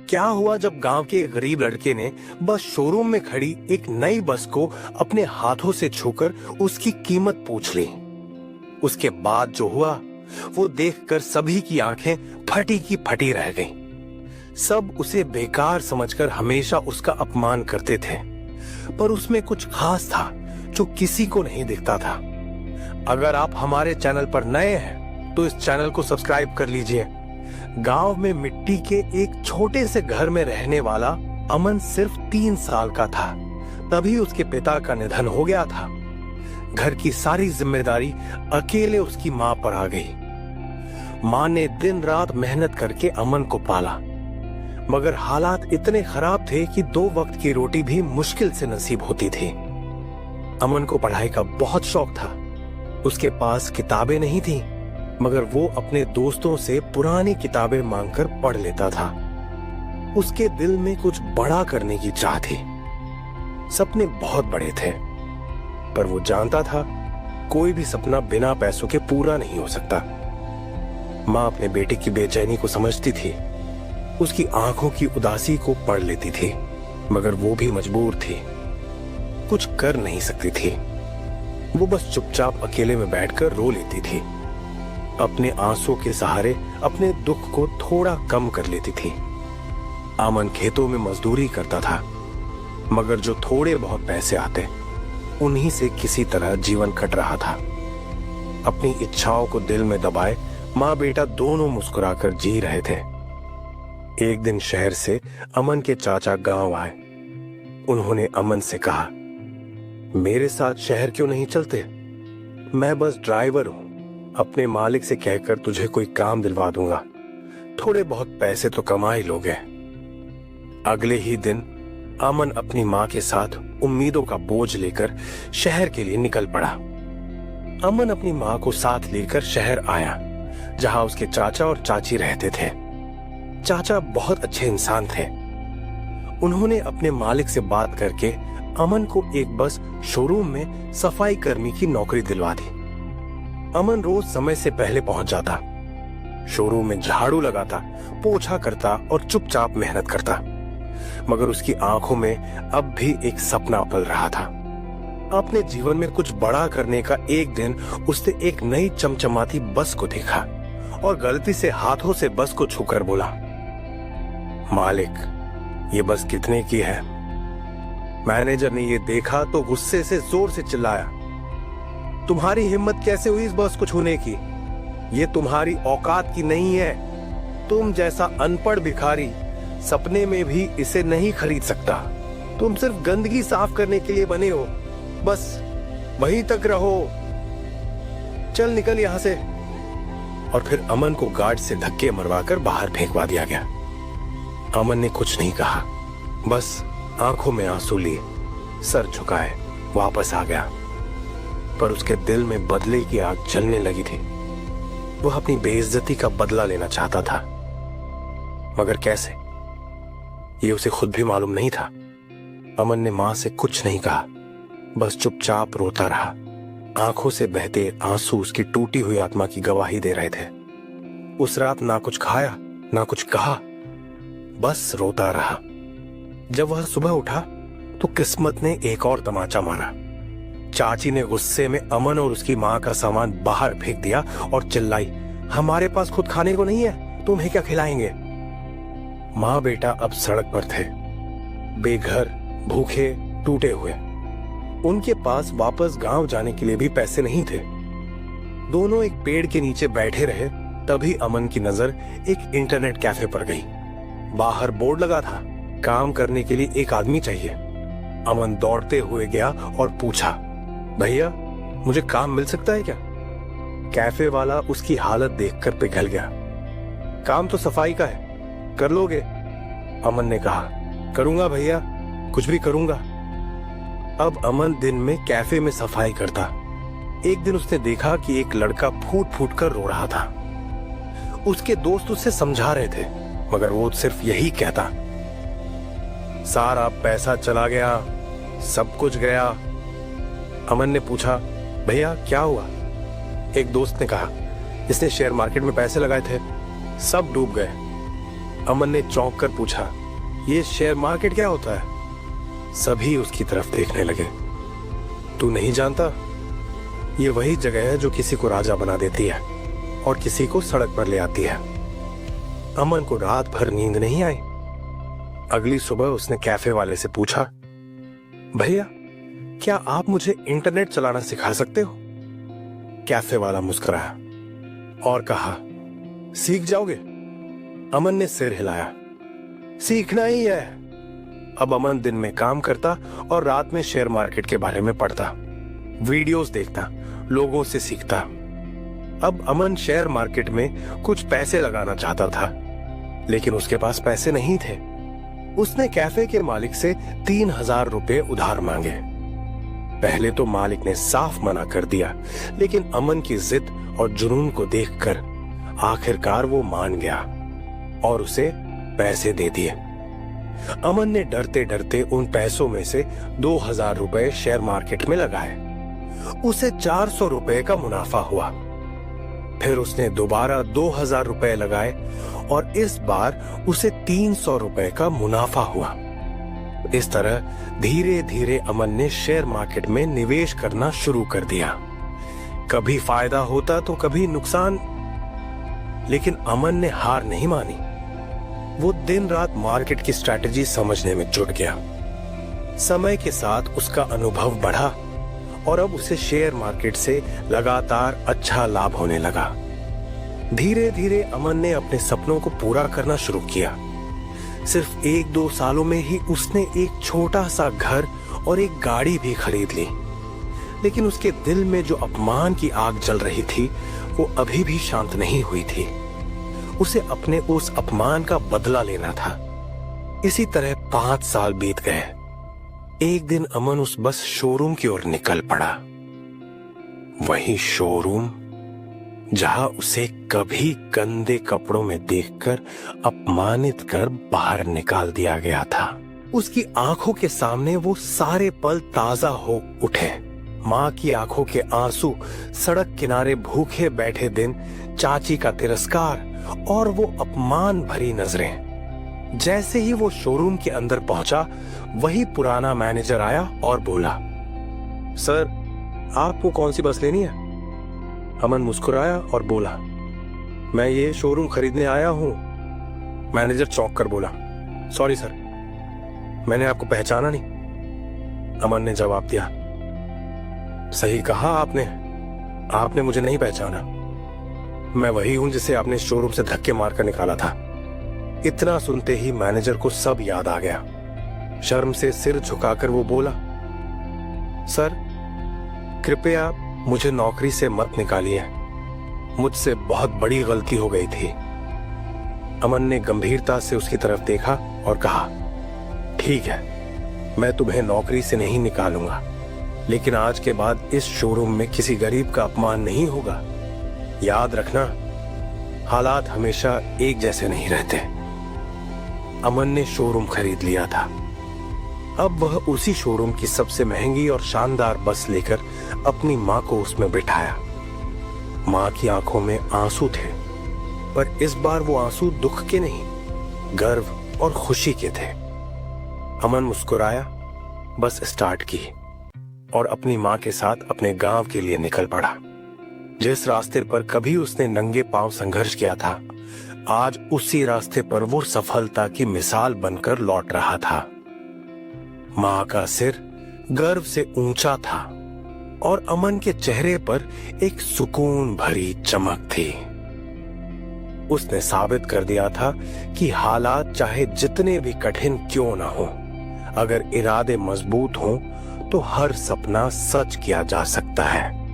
क्या हुआ जब गांव के एक गरीब लड़के ने बस शोरूम में खड़ी एक नई बस को अपने हाथों से छूकर उसकी कीमत पूछ ली। उसके बाद जो हुआ वो देखकर सभी की आंखें फटी की फटी रह गईं। सब उसे बेकार समझकर हमेशा उसका अपमान करते थे, पर उसमें कुछ खास था जो किसी को नहीं दिखता था। अगर आप हमारे चैनल पर नए हैं तो इस चैनल को सब्सक्राइब कर लीजिए। गांव में मिट्टी के एक छोटे से घर में रहने वाला अमन सिर्फ 3 साल का था, तभी उसके पिता का निधन हो गया था। घर की सारी जिम्मेदारी अकेले उसकी मां पर आ गई। मां ने दिन रात मेहनत करके अमन को पाला, मगर हालात इतने खराब थे कि 2 वक्त की रोटी भी मुश्किल से नसीब होती थी। अमन को पढ़ाई का बहुत शौक था। उसके पास किताबें नहीं थी, मगर वो अपने दोस्तों से पुरानी किताबें मांगकर पढ़ लेता था। उसके दिल में कुछ बड़ा करने की चाह थी। सपने बहुत बड़े थे, पर वो जानता था कोई भी सपना बिना पैसों के पूरा नहीं हो सकता। मां अपने बेटे की बेचैनी को समझती थी, उसकी आंखों की उदासी को पढ़ लेती थी, मगर वो भी मजबूर थी, कुछ कर नहीं सकती थी। वो बस चुपचाप अकेले में बैठकर रो लेती थी। अपने आंसुओं के सहारे अपने दुख को थोड़ा कम कर लेती थी। अमन खेतों में मजदूरी करता था, मगर जो थोड़े बहुत पैसे आते उन्हीं से किसी तरह जीवन कट रहा था। अपनी इच्छाओं को दिल में दबाए मां बेटा दोनों मुस्कुराकर जी रहे थे। एक दिन शहर से अमन के चाचा गांव आए। उन्होंने अमन से कहा, मेरे साथ शहर क्यों नहीं चलते? मैं बस ड्राइवर हूं, अपने मालिक से कहकर तुझे कोई काम दिलवा दूंगा, थोड़े बहुत पैसे तो कमा ही लोगे। अगले ही दिन अमन अपनी मां के साथ उम्मीदों का बोझ लेकर शहर के लिए निकल पड़ा। अमन अपनी मां को साथ लेकर शहर आया, जहां उसके चाचा और चाची रहते थे। चाचा बहुत अच्छे इंसान थे। उन्होंने अपने मालिक से बात करके अमन को एक बस शोरूम में सफाई कर्मी की नौकरी दिलवा दी। अमन रोज समय से पहले पहुंच जाता, शोरूम में झाड़ू लगाता, पोछा करता और चुपचाप मेहनत करता, मगर उसकी आंखों में अब भी एक सपना पल रहा था। अपने जीवन में कुछ बड़ा करने का एक दिन उसने एक नई चमचमाती बस को देखा और गलती से हाथों से बस को छूकर बोला, मालिक, ये बस कितने की है? मैनेजर ने ये देखा तो गुस्से से जोर से चिल्लाया, तुम्हारी हिम्मत कैसे हुई इस बस को छूने की? ये तुम्हारी औकात की नहीं है। तुम जैसा अनपढ़ भिखारी सपने में भी इसे नहीं खरीद सकता। तुम सिर्फ गंदगी साफ करने के लिए बने हो, बस वहीं तक रहो। चल निकल यहां से। और फिर अमन को गार्ड से धक्के मरवाकर बाहर फेंकवा दिया गया। अमन ने कुछ नहीं कहा, बस आंखों में आंसू लिए सर झुकाए वापस आ गया। पर उसके दिल में बदले की आग जलने लगी थी। वह अपनी बेइज्जती का बदला लेना चाहता था, मगर कैसे, ये उसे खुद भी मालूम नहीं था। अमन ने मां से कुछ नहीं कहा, बस चुपचाप रोता रहा। आंखों से बहते आंसू उसकी टूटी हुई आत्मा की गवाही दे रहे थे। उस रात ना कुछ खाया ना कुछ कहा, बस रोता रहा। जब वह सुबह उठा तो किस्मत ने एक और तमाचा मारा। चाची ने गुस्से में अमन और उसकी मां का सामान बाहर फेंक दिया और चिल्लाई, हमारे पास खुद खाने को नहीं है, तुम्हें क्या खिलाएंगे? मां बेटा अब सड़क पर थे, बेघर, भूखे, टूटे हुए। उनके पास वापस गांव जाने के लिए भी पैसे नहीं थे। दोनों एक पेड़ के नीचे बैठे रहे, तभी अमन की नजर एक इंटरनेट कैफे पर गई। बाहर बोर्ड लगा था, काम करने के लिए एक आदमी चाहिए। अमन दौड़ते हुए गया और पूछा, भैया मुझे काम मिल सकता है क्या? कैफे वाला उसकी हालत देखकर पिघल गया। काम तो सफाई का है, कर लोगे? अमन ने कहा, करूंगा भैया, कुछ भी करूंगा। अब अमन दिन में कैफे में सफाई करता। एक दिन उसने देखा कि एक लड़का फूट फूट कर रो रहा था। उसके दोस्त उसे समझा रहे थे, मगर वो सिर्फ यही कहता, सारा पैसा चला गया, सब कुछ गया। अमन ने पूछा, भैया क्या हुआ? एक दोस्त ने कहा, इसने शेयर मार्केट में पैसे लगाए थे, सब डूब गए। अमन ने चौंक कर पूछा, ये शेयर मार्केट क्या होता है? सभी उसकी तरफ देखने लगे। तू नहीं जानता? ये वही जगह है जो किसी को राजा बना देती है और किसी को सड़क पर ले आती है। अमन को रात भर नींद नहीं आई। अगली सुबह उसने कैफे वाले से पूछा, भैया क्या आप मुझे इंटरनेट चलाना सिखा सकते हो? कैफे वाला मुस्कुराया और कहा, सीख जाओगे? अमन ने सिर हिलाया। सीखना ही है। अब अमन दिन में काम करता और रात में शेयर मार्केट के बारे में पढ़ता, वीडियोस देखता, लोगों से सीखता। अब अमन शेयर मार्केट में कुछ पैसे लगाना चाहता था, लेकिन उसके पास पैसे नहीं थे। उसने कैफे के मालिक से 3,000 रुपए उधार मांगे। पहले तो मालिक ने साफ मना कर दिया, लेकिन अमन की जिद और जुनून को देखकर आखिरकार वो मान गया और उसे पैसे दे दिए। अमन ने डरते डरते उन पैसों में से 2,000 रुपए शेयर मार्केट में लगाए। उसे 400 रुपए का मुनाफा हुआ। फिर उसने दोबारा 2,000 रुपए लगाए और इस बार उसे 300 रुपए का मुनाफा हुआ। इस तरह धीरे धीरे अमन ने शेयर मार्केट में निवेश करना शुरू कर दिया। कभी फायदा होता तो कभी नुकसान, लेकिन अमन ने हार नहीं मानी। वो दिन रात मार्केट की स्ट्रैटेजी समझने में जुट गया। समय के साथ उसका अनुभव बढ़ा और अब उसे शेयर मार्केट से लगातार अच्छा लाभ होने लगा। धीरे धीरे अमन ने अपने सपनों को पूरा करना शुरू किया। सिर्फ 1-2 सालों में ही उसने एक छोटा सा घर और एक गाड़ी भी खरीद ली। लेकिन उसके दिल में जो अपमान की आग जल रही थी, वो अभी भी शांत नहीं हुई थी। उसे अपने उस अपमान का बदला लेना था। इसी तरह 5 साल बीत गए। एक दिन अमन उस बस शोरूम की ओर निकल पड़ा। वही शोरूम जहां उसे कभी गंदे कपड़ों में देखकर अपमानित कर बाहर निकाल दिया गया था। उसकी आंखों के सामने वो सारे पल ताजा हो उठे। माँ की आंखों के आंसू, सड़क किनारे भूखे बैठे दिन, चाची का तिरस्कार और वो अपमान भरी नजरें। जैसे ही वो शोरूम के अंदर पहुंचा, वही पुराना मैनेजर आया और बोला, सर आपको कौन सी बस लेनी है? अमन मुस्कुराया और बोला, मैं ये शोरूम खरीदने आया हूं। मैनेजर चौंक कर बोला, सॉरी सर, मैंने आपको पहचाना नहीं। अमन ने जवाब दिया, सही कहा आपने मुझे नहीं पहचाना। मैं वही हूं जिसे आपने शोरूम से धक्के मारकर निकाला था। इतना सुनते ही मैनेजर को सब याद आ गया। शर्म से सिर झुकाकर वो बोला, सर कृपया मुझे नौकरी से मत निकालिए, मुझसे बहुत बड़ी गलती हो गई थी। अमन ने गंभीरता से उसकी तरफ देखा और कहा, ठीक है, मैं तुम्हें नौकरी से नहीं निकालूंगा, लेकिन आज के बाद इस शोरूम में किसी गरीब का अपमान नहीं होगा। याद रखना, हालात हमेशा एक जैसे नहीं रहते। अमन ने शोरूम खरीद लिया था। अब वह उसी शोरूम की सबसे महंगी और शानदार बस लेकर अपनी माँ को उसमें बिठाया। माँ की आंखों में आंसू थे, पर इस बार वो आंसू दुख के नहीं, गर्व और खुशी के थे। अमन मुस्कुराया, बस स्टार्ट की और अपनी माँ के साथ अपने गांव के लिए निकल पड़ा। जिस रास्ते पर कभी उसने नंगे पांव संघर्ष किया था, आज उसी रास्ते पर वो सफलता की मिसाल बनकर लौट रहा था। माँ का सिर गर्व से ऊंचा था और अमन के चेहरे पर एक सुकून भरी चमक थी। उसने साबित कर दिया था कि हालात चाहे जितने भी कठिन क्यों ना हो, अगर इरादे मजबूत हों तो हर सपना सच किया जा सकता है।